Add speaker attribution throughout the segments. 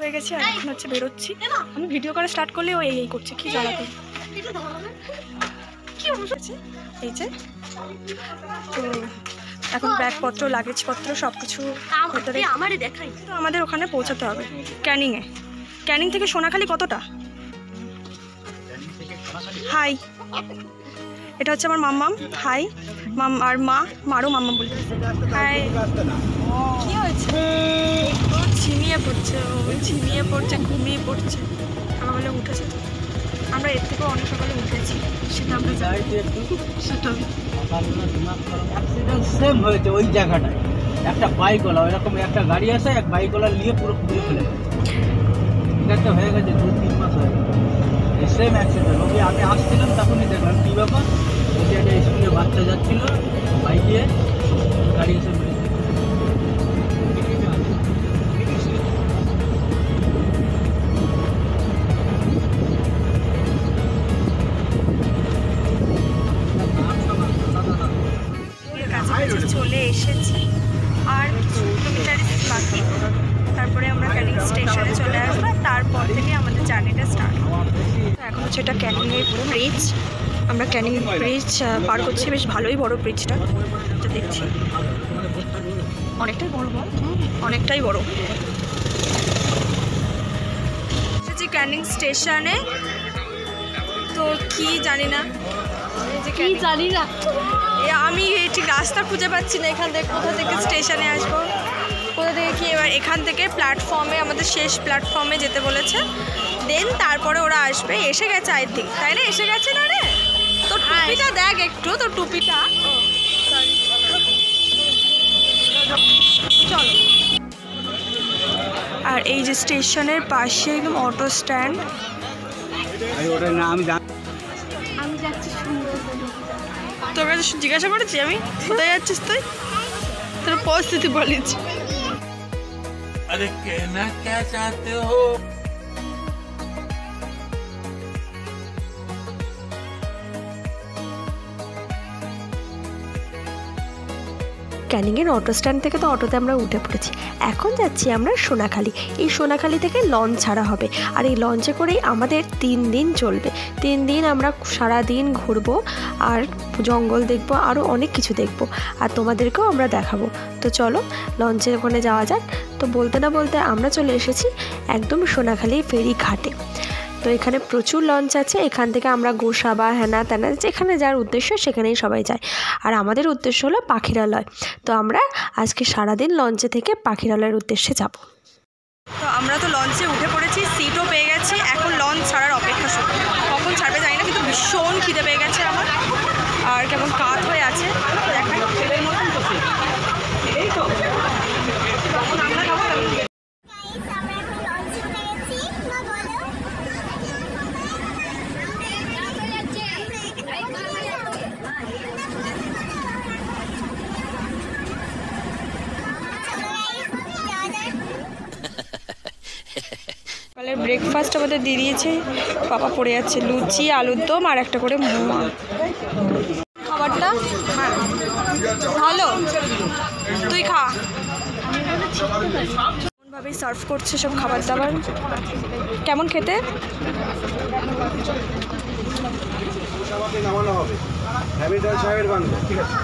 Speaker 1: হয়ে গেছে আর এখন হচ্ছে বেরোচ্ছি। আমি ভিডিও করা স্টার্ট করলে ও এই করছে কি জ্বালাতে কি হচ্ছে এই যে। তো এখন ব্যাগপত্র লাগেজপত্র সব কিছু আমারই দেখাই। তো আমাদের ওখানে পৌঁছাতে হবে ক্যানিংয়ে। ক্যানিং থেকে সোনাখালি কতটা? হাই, এটা হচ্ছে আমার মাম্মাম। হাই মাম, আর মারও মাম্মাম বলি। হাই, কি হয়েছে? ও ঝিমিয়ে পড়ছে, ঘুমিয়ে পড়ছে। সকালে উঠেছে, আমরা এর থেকেও অনেক সকালে উঠেছি, সেটা আমরা যাই সেটা
Speaker 2: সেম হয়েছে ওই জায়গাটায়। একটা বাইকওয়ালা এরকম একটা গাড়ি আসে, এক বাইকওয়ালা নিয়ে পুরো পুড়ে ফেলে এটা হয়ে গেছে 2-3 মাস হয়ে গেছে সেম অ্যাক্সিডেন্ট। ওকে আমি আসছিলাম তখনই দেখলাম কী ব্যাপার, ওকে একটা স্কুলে বাচ্চা যাচ্ছিল বাইকে, গাড়ি এসে মেরেছে।
Speaker 1: চলে এসেছি, আর কিছু কিলোমিটার বাকি, তারপরে আমরা ক্যানিং স্টেশনে চলে আসবো। তারপর থেকে আমাদের জার্নিটা স্টার্ট হবে। এখন হচ্ছে এটা ক্যানিংয়ের ব্রিজ, আমরা ক্যানিং ব্রিজ পার করছি। বেশ ভালোই বড় ব্রিজটা, এটা দেখছি অনেকটাই বড়। অনেকটাই বড়। এসেছি ক্যানিং স্টেশনে, তো কি জানি না, আমি ঠিক রাস্তা খুঁজে পাচ্ছি না এখান থেকে কোথা থেকে স্টেশনে আসবো, কোথা থেকে কি। এবার এখান থেকে প্ল্যাটফর্মে, আমাদের শেষ প্ল্যাটফর্মে যেতে বলেছে, দেন তারপরে ওরা আসবে। এসে গেছে আই থিঙ্ক, তাই না? এসে গেছে না রে? তোর টুপিটা দেখ একটু, তোর টুপিটা। চলো। আর এই যে স্টেশনের পাশে একদম অটো স্ট্যান্ড।
Speaker 3: আমি যাচ্ছি
Speaker 1: তোর কাছে জিজ্ঞাসা করেছি আমি কোথায় যাচ্ছিস তুই, তোর পরিস্থিতি বলিস।
Speaker 4: अरे कहना क्या चाहते हो?
Speaker 3: ক্যানিংয়ের অটো স্ট্যান্ড থেকে তো অটোতে আমরা উঠে পড়েছি। এখন যাচ্ছি আমরা সোনাখালি। এই সোনাখালি থেকে লঞ্চ ছাড়া হবে, আর এই লঞ্চে করেই আমাদের 3 দিন চলবে। 3 দিন আমরা সারাদিন ঘুরবো, আর জঙ্গল দেখবো, আরও অনেক কিছু দেখবো, আর তোমাদেরকেও আমরা দেখাবো। তো চলো লঞ্চে ওখানে যাওয়া যাক। তো বলতে না বলতে আমরা চলে এসেছি একদম সোনাখালি ফেরি ঘাটে। তো এখানে প্রচুর লঞ্চ আছে, এখান থেকে আমরা গোসাবা হেনা তেনা যেখানে যার উদ্দেশ্য সেখানেই সবাই যায়। আর আমাদের উদ্দেশ্য হলো পাখিরালয়। তো আমরা আজকে সারাদিন লঞ্চে থেকে পাখিরালয়ের উদ্দেশ্যে যাব।
Speaker 1: তো আমরা তো লঞ্চে উঠে পড়েছি, সিটও পেয়ে গেছি। এখন লঞ্চ ছাড়ার অপেক্ষা শুরু, কখন ছাড়বে জানি না, কিন্তু ভীষণ খিদে পেয়ে গেছে আমার, আর কেমন কাত হয়ে আছে। সকালের ব্রেকফাস্ট আমাদের দিয়ে দিয়েছে, পাপা পড়ে যাচ্ছে লুচি, আলুর দম আর একটা করে মোমো। খাবারটা ভালো, তুই খা। এমনভাবেই সার্ভ করছে সব খাবার দাবার। কেমন খেতে?
Speaker 5: নামানো হবে হ্যামিল্টন সাহেবের বান্ধব, ঠিক আছে?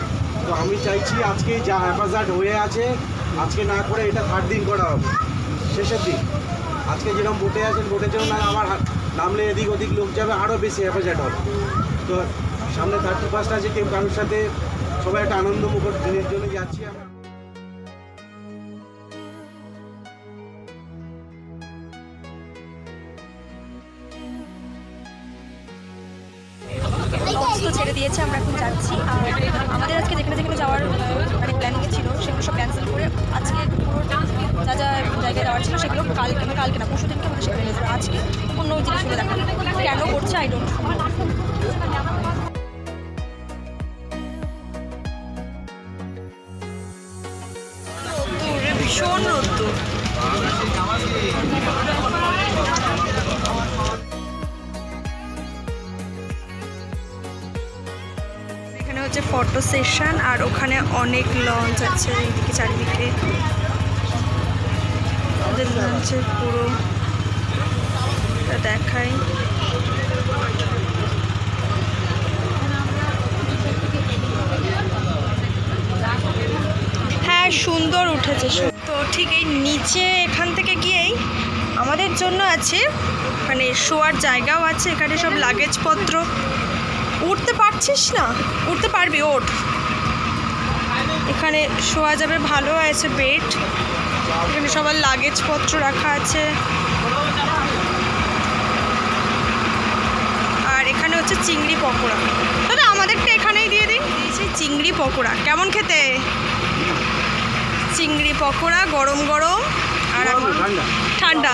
Speaker 5: তো আমি চাইছি আজকে যা হ্যাপাজার্ড হয়ে আছে, আজকে না করে এটা 3rd দিন করা হবে, শেষের দিন। আজকে যেরকম বোটে আছেন, বোটের জন্য না আবার নামলে এদিক ওদিক লোক যাবে, আরও বেশি হ্যাপাজার্ড হবে। তো সামনে 31st আছে, কেউ কারোর সাথে সবাই একটা আনন্দমুখর দিনের জন্য যাচ্ছি আমরা।
Speaker 1: ছেড়ে দিয়েছে, আমরা এখন যাচ্ছি। আর আমাদের আজকে যেখানে যেখানে যাওয়ার মানে প্ল্যানিং ছিল সেগুলো সব ক্যান্সেল করে আজকে পুরো যা যা জায়গায় যাওয়ার ছিল সেগুলো কালকে না পরশু দিনকে আমাদের সেখানে যাবে। আজকে অন্য জিনিসগুলো দেখা কেন করছে আই ডোন্ট নো। ভীষণ রোদ্দুর। এখানে হচ্ছে ফটো সেশন, আর ওখানে অনেক লঞ্চ আছে এইদিকে চারিদিকে। আমাদের লঞ্চের পুরো দেখাই। হ্যাঁ সুন্দর উঠেছে। তো ঠিক এই নিচে এখান থেকে গিয়েই আমাদের জন্য আছে মানে শোয়ার জায়গাও আছে, এখানে সব লাগেজপত্র। উঠতে পারছিস না? উঠতে পারবি, ওঠ। এখানে শোয়া যাবে, ভালো আছে বেড, এখানে সবার লাগেজপত্র রাখা আছে। আর এখানে হচ্ছে চিংড়ি পকোড়া। দাদা আমাদেরটা এখানেই দিয়ে দিন। দিয়েছি চিংড়ি পকোড়া, কেমন খেতে? চিংড়ি পকোড়া গরম গরম আর ঠান্ডা।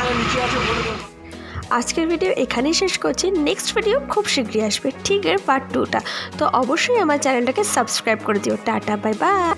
Speaker 3: আজকের ভিডিও এখানেই শেষ করছি। নেক্সট ভিডিও খুব শীঘ্রই আসবে, ঠিক এর পার্ট 2টা। তো অবশ্যই আমার চ্যানেলটাকে সাবস্ক্রাইব করে দিও। Tata, bye bye.